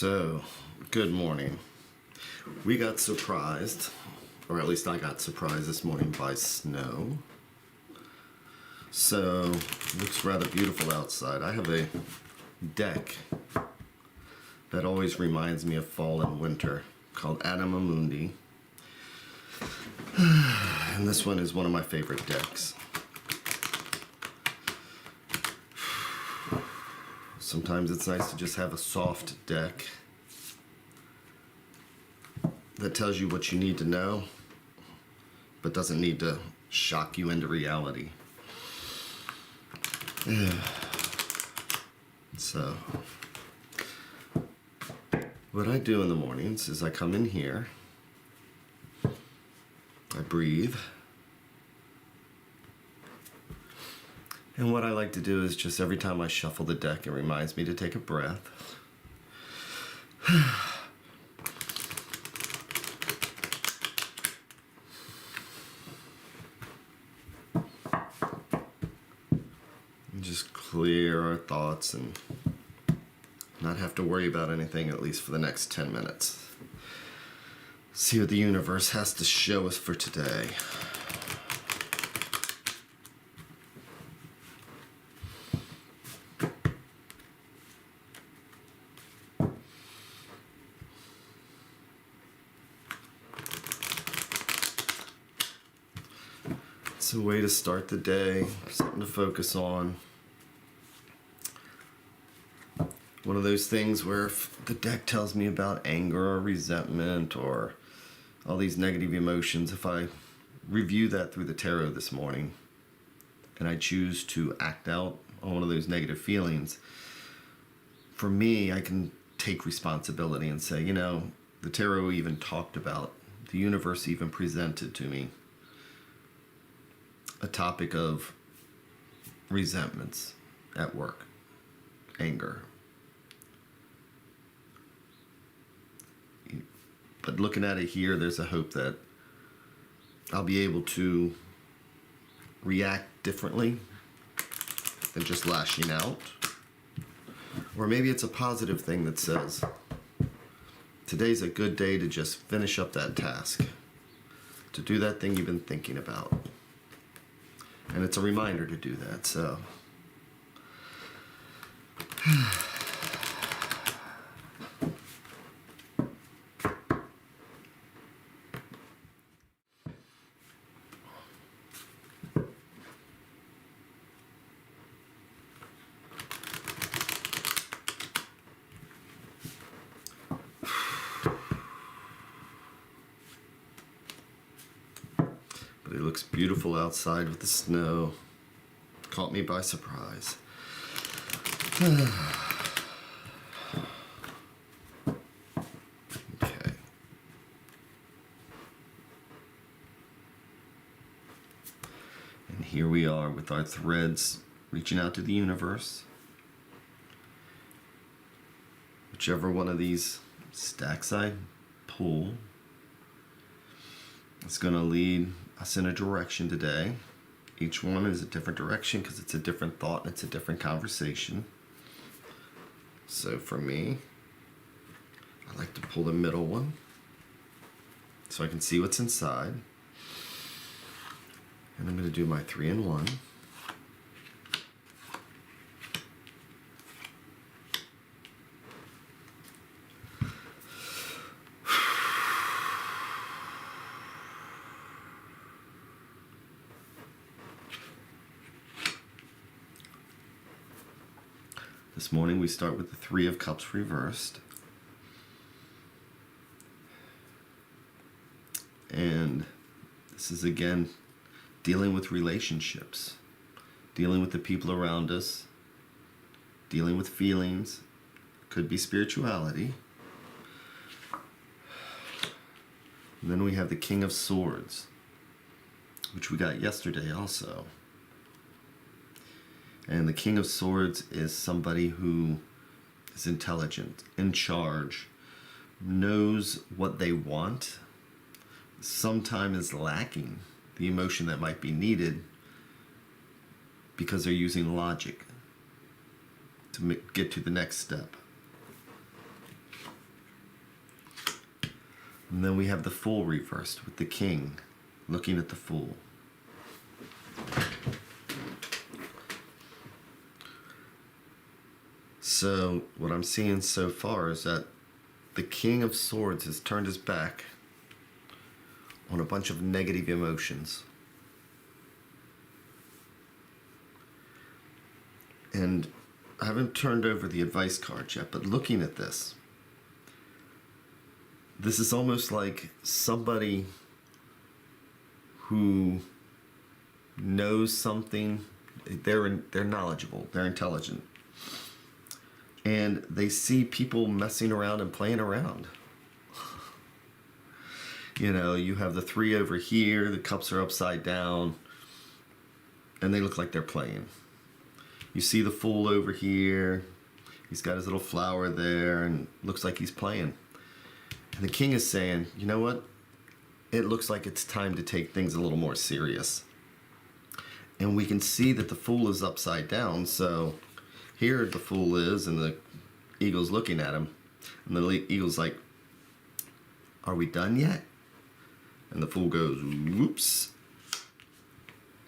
So, good morning. We got surprised, or at least I got surprised this morning by snow. So, it looks rather beautiful outside. I have a deck that always reminds me of fall and winter called Anima Mundi. And this one is one of my favorite decks. Sometimes it's nice to just have a soft deck that tells you what you need to know, but doesn't need to shock you into reality. So, what I do in the mornings is I come in here, I breathe, and what I like to do is just every time I shuffle the deck, it reminds me to take a breath. And just clear our thoughts and not have to worry about anything, at least for the next 10 minutes. See what the universe has to show us for today. It's a way to start the day, something to focus on. One of those things where if the deck tells me about anger or resentment or all these negative emotions, if I review that through the tarot this morning and I choose to act out on one of those negative feelings, for me, I can take responsibility and say, you know, the tarot even talked about, the universe even presented to me a topic of resentments at work, anger. But looking at it here, there's a hope that I'll be able to react differently than just lashing out. Or maybe it's a positive thing that says, today's a good day to just finish up that task, to do that thing you've been thinking about. And it's a reminder to do that, so. But it looks beautiful outside with the snow. Caught me by surprise. Okay. And here we are with our threads reaching out to the universe. Whichever one of these stacks I pull, it's going to lead us in a direction today. Each one is a different direction because it's a different thought and it's a different conversation. So for me, I like to pull the middle one so I can see what's inside. And I'm going to do my 3-in-1. This morning we start with the 3 of Cups reversed. And this is again dealing with relationships, dealing with the people around us, dealing with feelings, could be spirituality. And then we have the King of Swords, which we got yesterday also. And the King of Swords is somebody who is intelligent, in charge, knows what they want, sometimes is lacking the emotion that might be needed because they're using logic to get to the next step. And then we have the Fool reversed with the King looking at the Fool. So what I'm seeing so far is that the King of Swords has turned his back on a bunch of negative emotions. And I haven't turned over the advice card yet, but looking at this is almost like somebody who knows something. They're knowledgeable, they're intelligent, and they see people messing around and playing around. You know, you have the 3 over here, the cups are upside down, and they look like they're playing. You see the Fool over here, he's got his little flower there, and looks like he's playing. And the King is saying, you know what? It looks like it's time to take things a little more serious. And we can see that the Fool is upside down, so here the Fool is, and the Eagle's looking at him. And the Eagle's like, are we done yet? And the Fool goes, whoops.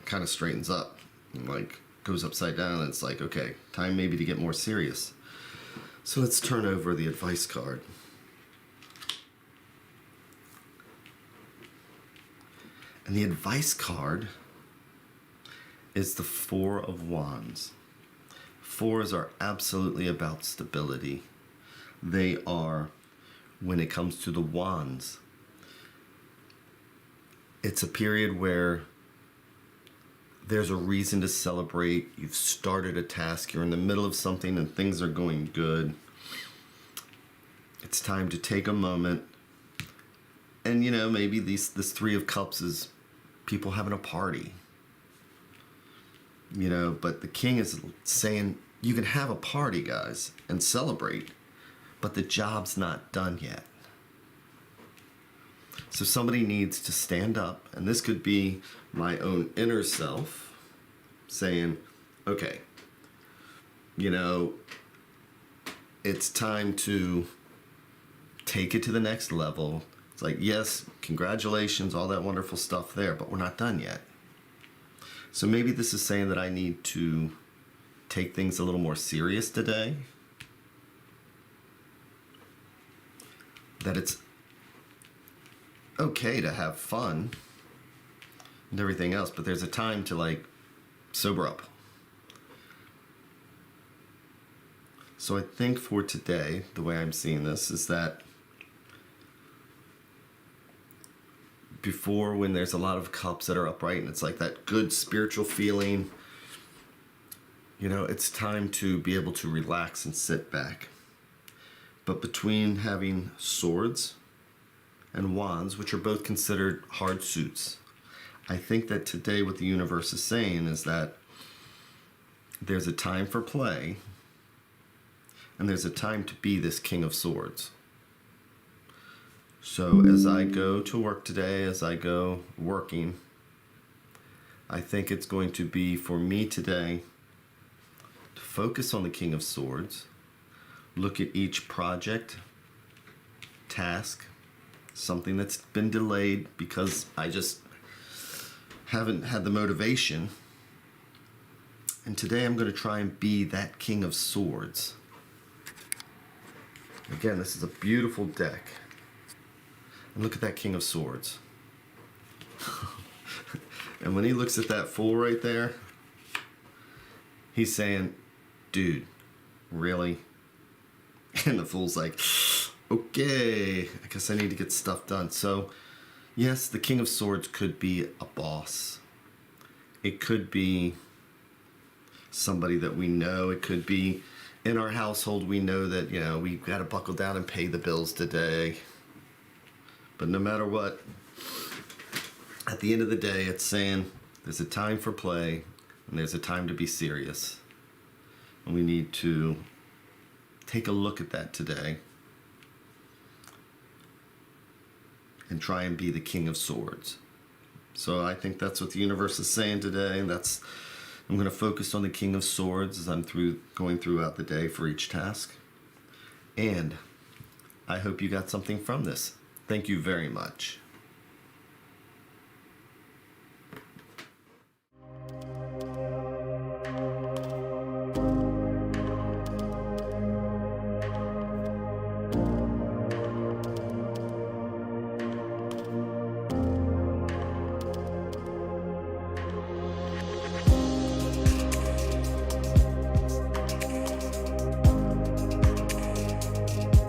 Kind of straightens up, and like goes upside down, and it's like, okay, time maybe to get more serious. So let's turn over the advice card. And the advice card is the 4 of Wands. 4s are absolutely about stability. They are, when it comes to the Wands, it's a period where there's a reason to celebrate. You've started a task, you're in the middle of something, and things are going good. It's time to take a moment. And, you know, maybe this 3 of Cups is people having a party. You know, but the King is saying, you can have a party, guys, and celebrate, but the job's not done yet. So somebody needs to stand up, and this could be my own inner self saying, okay, you know, it's time to take it to the next level. It's like, yes, congratulations, all that wonderful stuff there, but we're not done yet. So maybe this is saying that I need to take things a little more serious today. That it's okay to have fun and everything else, but there's a time to like sober up. So I think for today, the way I'm seeing this is that before, when there's a lot of cups that are upright and it's like that good spiritual feeling, you know, it's time to be able to relax and sit back. But between having swords and wands, which are both considered hard suits, I think that today what the universe is saying is that there's a time for play and there's a time to be this King of Swords. So as I go to work today, as I go working, I think it's going to be for me today to focus on the King of Swords, look at each project, task, something that's been delayed because I just haven't had the motivation. And today I'm going to try and be that King of Swords. Again, this is a beautiful deck. And look at that King of Swords. And when he looks at that Fool right there, he's saying, dude, really? And the Fool's like, okay, I guess I need to get stuff done. So, yes, the King of Swords could be a boss. It could be somebody that we know. It could be in our household, we know that, you know, we've got to buckle down and pay the bills today. But no matter what, at the end of the day, it's saying there's a time for play and there's a time to be serious. And we need to take a look at that today and try and be the King of Swords. So I think that's what the universe is saying today. And I'm going to focus on the King of Swords as I'm going throughout the day for each task. And I hope you got something from this. Thank you very much.